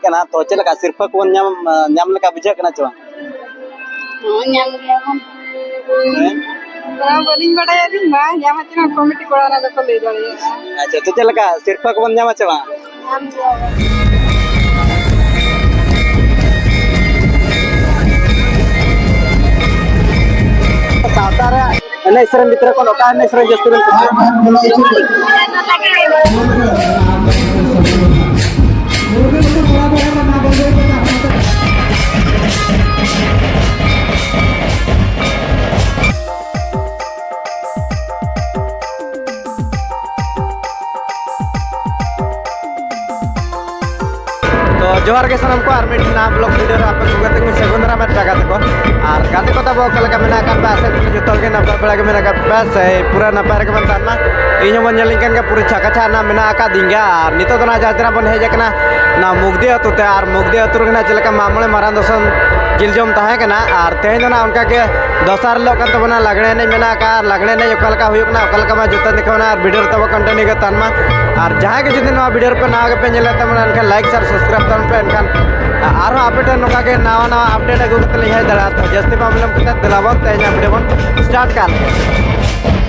करना तो चलका सिरफा को नाम लगा बुझा करना चवा nyam nyam बलिंग बड़ा दिन बा या मत ना कमिटी कोड़ा ना को ले जाए अच्छा तो चलका सिरफा को नाम चवा nyam सातारा अने सर मित्र को नोका अने सर जस्तुरन तो जोहार के सनम को आर मिटना ब्लॉग वीडियो रे आपन सुगत में सेगुंदरा में जगह को और गाते को तब कलका मेना का पास जो तल के नपर बड़ा के मेना का पास पूरा नपर के बनता ना इन मन जलिंकन का पूरी छका ना मेना का दिंगा और नितो तो ना जातरा बन हे जकना ना मुगदे तो तैयार मुगदे अतुर ना चलका मामले मारान दोसन जिल जम तहे कना और तेज ना उनका के दोसार लोग का तबना लगने नहीं मेना का लगने नहीं ओकल का हुयुक ना ओकल का मा जोता दिखौना और वीडियो तब कंटेंट के तनमा और जहां के जदि नवा वीडियो पे ना आगे पे नेले तमन अनका लाइक शेयर सब्सक्राइब तन पे अनकान आरो अपडेट नोका के नवा नवा अपडेट अगु कतले है दड़ा तो जस्ती मामले में कितना दिलावत तेज वीडियो बन स्टार्ट कर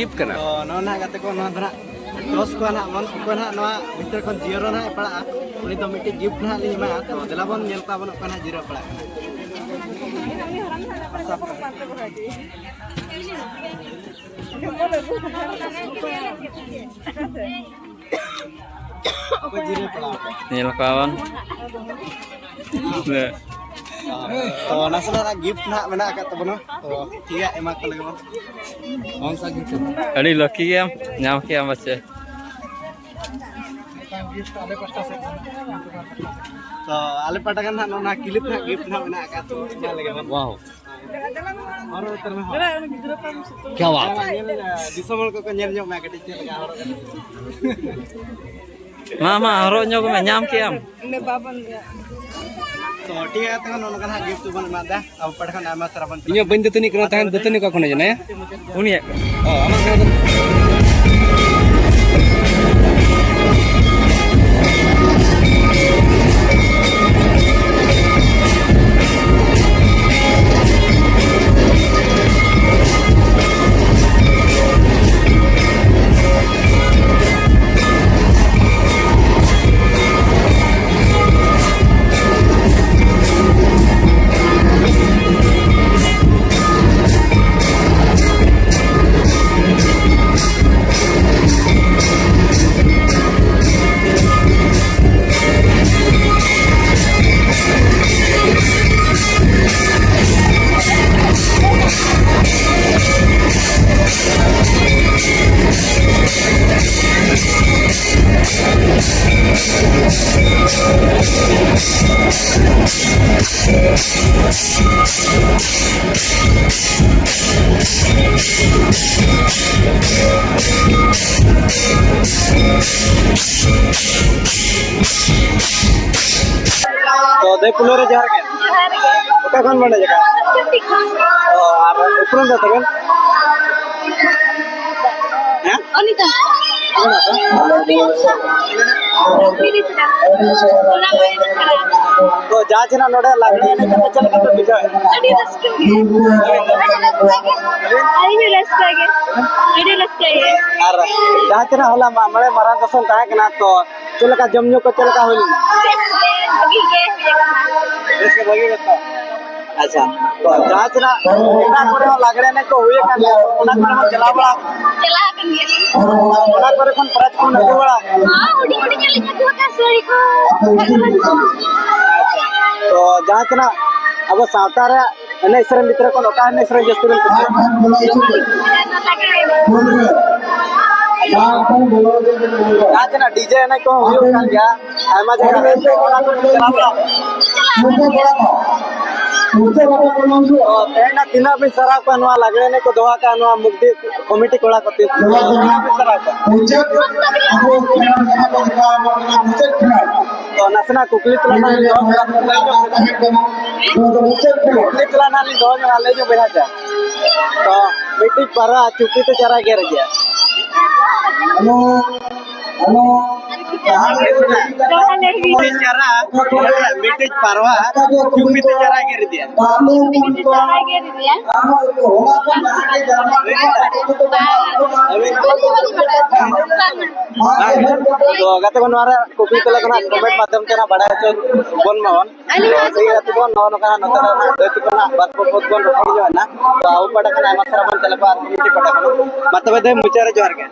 गिफ्ट करना तो नोना गाते को नोना धरा टॉस को ना मन को ना नोआ भीतर को जीरो ना पड़ा उनी तो मिट्टी गिफ्ट ना ली मा तो देला बन नेल पा बन को ना जीरो पड़ा को जीरो पड़ा नेल kawan तो नासना गिफ्ट ना मेना का तो बनो तो ठीक है एमा को लगे बन कौन सा गिफ्ट अड़ी लकी गेम नाम क्या बच्चे गिफ्ट आले पास्ता से तो आले पाटा का ना नोना क्लिप ना गिफ्ट ना मेना का तो क्या लगे बन वाओ और उतर में क्या बात दिसमल को नेल जो मैं कटी चल लगा और मामा हरो ᱧᱚᱜ ᱢᱮ ᱧᱟᱢ ᱠᱮᱟᱢ तो ठीक है तो नोना का गिफ्ट बन मादा अब पढ़ का नाम सराबन ᱤᱧ ᱵᱟᱹᱧ ᱫᱟᱹᱛᱟᱹᱱᱤ ᱠᱟᱱᱟ ᱛᱟᱦᱮᱱ ᱫᱟᱹᱛᱟᱹᱱᱤ ᱚᱠᱟ ᱠᱷᱚᱱ ᱦᱮᱡ ᱮᱱᱟ ᱩᱱᱤᱭᱟᱜ ᱟᱢᱟᱜ ᱠᱟᱱᱟ तो दे पुलो रे जहर के ओका कोन बने जका तो आर उपरन दे तगन हैं अनिता तो जाच ना नोडे लागले ने के चल के तो बिजा आर जाच ना होला मळे मरा दसन ताहे कना तो चलका जमन्यो को चलका होली इसके बगी बता अच्छा तो जाच ना एटा करे लागले ने को हुए का ओना करे में चला बड़ा ओना करे कोन प्राच को नदी बड़ा तो जाच ना अब सावता रे एने इसरे मित्र को ओका एने इसरे जस्ती बन जाच ना डीजे एने को हुए का गया आमा जगह में ओना को चला बड़ा तेना तिना भी सरा को नवा लागले ने को दवा का नवा मुक्ति कमिटी कोड़ा करते तिना भी सरा का तो नसना कुकली तुलना ले दो कुकली तुलना ले दो ले जो बेरा जा तो मीटिंग परा चुप्पी तो चरा गिर गया मीटिंग परवा चुप्पी तो चरा गिर दिया तो गाते को नोरा कुकली तो लगना कमेंट माध्यम से ना बड़ा चो बन मावन तो गाते को नोनो का नतरा दैति को ना बात को बन रखो जो है ना तो आउ पड़ा का नाम सराबन चले पार कमिटी पड़ा को मतलब दे मुचारे जोहर के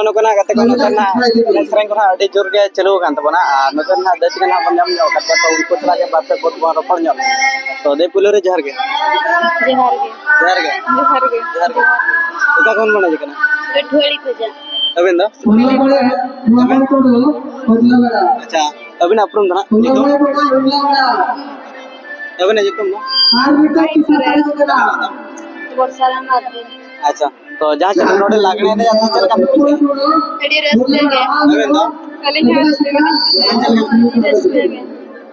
ᱱᱚᱜᱼᱚ ᱜᱟᱛᱮ ᱠᱚ ᱱᱚᱛᱮ ᱱᱟᱜ ᱮᱱᱮᱡ ᱥᱮᱨᱮᱧ ᱠᱚ ᱱᱟᱜ ᱟᱹᱰᱤ ᱡᱳᱨ ᱜᱮ ᱪᱟᱹᱞᱩ ᱟᱠᱟᱱ ᱛᱟᱵᱚᱱᱟ ᱟᱨ ᱱᱚᱛᱮ ᱱᱟᱜ ᱫᱟᱹᱭ ᱛᱟᱠᱚ ᱱᱟᱜ ᱵᱚᱱ ᱧᱟᱢ ᱧᱚᱜ ᱟᱠᱟᱫ ᱠᱚᱣᱟ ᱛᱚ ᱩᱱᱠᱩ ᱥᱟᱞᱟᱜ ᱜᱮ ᱵᱟᱨᱯᱮ ᱵᱚᱱ ᱨᱚᱯᱚᱲ ᱧᱚᱜ ᱛᱚ ᱫᱟᱹᱭ ᱯᱳᱭᱞᱳ ᱨᱮ ᱡᱚᱦᱟᱨ ᱜᱮ ᱡᱚᱦᱟᱨ ᱜᱮ ᱡᱚᱦᱟर ᱜᱮ ᱡᱚᱦᱟर ᱜᱮ ᱡᱚᱦᱟर ᱜᱮ ᱚᱠᱟ ᱠᱷᱚᱱ ᱵᱚᱱ ᱦᱮᱡ ᱠᱟᱱᱟ गठुआड़ी खोजा ᱟᱹᱵᱤᱱ ᱫᱚ ᱟᱪᱪᱷᱟ ᱟᱹᱵᱤᱱᱟᱜ ᱩᱯᱨᱩᱢ ᱫᱚ ᱱᱟᱜ ᱧᱩᱛᱩᱢ ᱟᱹᱵᱤᱱᱟᱜ ᱧᱩᱛᱩᱢ ᱫᱚ वर्षा माधवी अच्छा तो जहाँ चले नोडे लागने ने अपनी चल का अड़ी रस्ते के अबे तो कली रस्ते के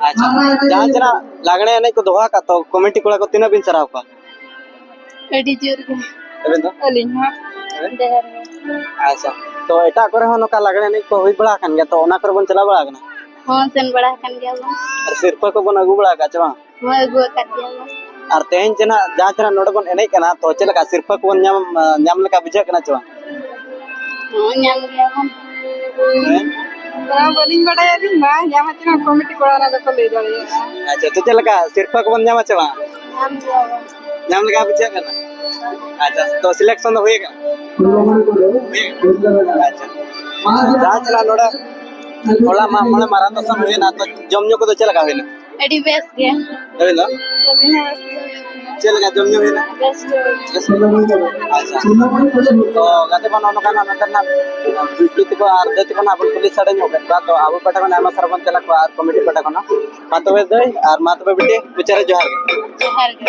अच्छा जहाँ चला लागने ने को दोहा का तो कमेटी कोड़ा को तीन बिन सराव का अड़ी जोर के अबे तो अली हां देहर अच्छा तो एटा करे हो नका लागने ने को हुई बड़ा कन गया तो ओना कर बन चला बड़ा कना हां सेन बड़ा कन गया वो और सिरपा को बन अगु बड़ा का चवा मैं गो कर दिया वो और तेन जना जहाँ चला नोडे बन एने कना तो चला का सिरपा को न्याम न्याम लका बुझा कना चवा हां न्याम गया हम बड़ा बोलिंग बड़ा यानी मैं यहाँ मत ना कमेटी कोड़ा ना तो ले जाए अच्छा तो चला का सिरपा को बन न्याम चवा हम जाओ न्याम लका बुझा कना अच्छा तो सिलेक्शन होएगा अच्छा जहाँ चला नोडे होला मा मने मारा तो सन हुए ना तो जमन्यो को तो चला का हुए ना अड़ी बेस गया अबे ना चली हां चल का जमन्यो हुए ना बेस अच्छा तो गाते बन ono kana नतना बिस्कुट को आर देत को ना अपन पुलिस साडे ᱧᱚᱜ का तो आबो पटा को आमा सरबन चला को आर कमिटी पटा को ना मातबे दई आर मातबे बिटे बिचारे जोहार के जोहार के